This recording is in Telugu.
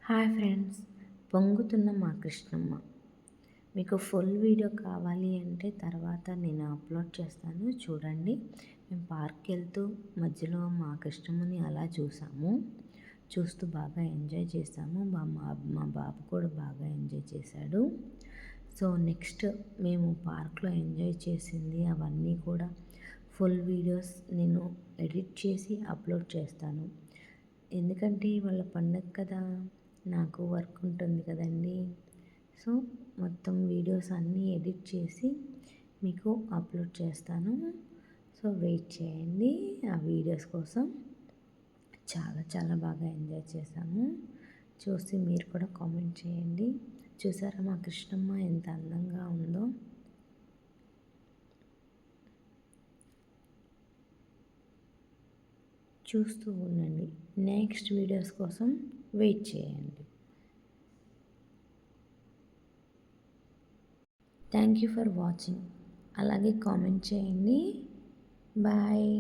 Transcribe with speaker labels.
Speaker 1: హాయ్ ఫ్రెండ్స్, పొంగుతున్న మా కృష్ణమ్మ. మీకు ఫుల్ వీడియో కావాలి అంటే తర్వాత నేను అప్లోడ్ చేస్తాను, చూడండి. మేము పార్క్కి వెళ్తూ మధ్యలో మా కృష్ణమ్మని అలా చూస్తూ బాగా ఎంజాయ్ చేసాము. మా బాబు కూడా బాగా ఎంజాయ్ చేశాడు. సో నెక్స్ట్ మేము పార్క్లో ఎంజాయ్ చేసింది అవన్నీ కూడా ఫుల్ వీడియోస్ నేను ఎడిట్ చేసి అప్లోడ్ చేస్తాను. ఎందుకంటే వాళ్ళ పండగ కదా, నాకు వర్క్ ఉంటుంది కదండి. సో మొత్తం వీడియోస్ అన్నీ ఎడిట్ చేసి మీకు అప్లోడ్ చేస్తాను. సో వెయిట్ చేయండి ఆ వీడియోస్ కోసం. చాలా చాలా బాగా ఎంజాయ్ చేశాము. చూసి మీరు కూడా కామెంట్ చేయండి. చూసారా మా కృష్ణమ్మ ఎంత అందంగా ఉందో. చూస్తూ ఉండండి. నెక్స్ట్ వీడియోస్ కోసం వెయిట్ చేయండి. Thank you for watching. అలాగే కామెంట్ చేయండి. బాయ్.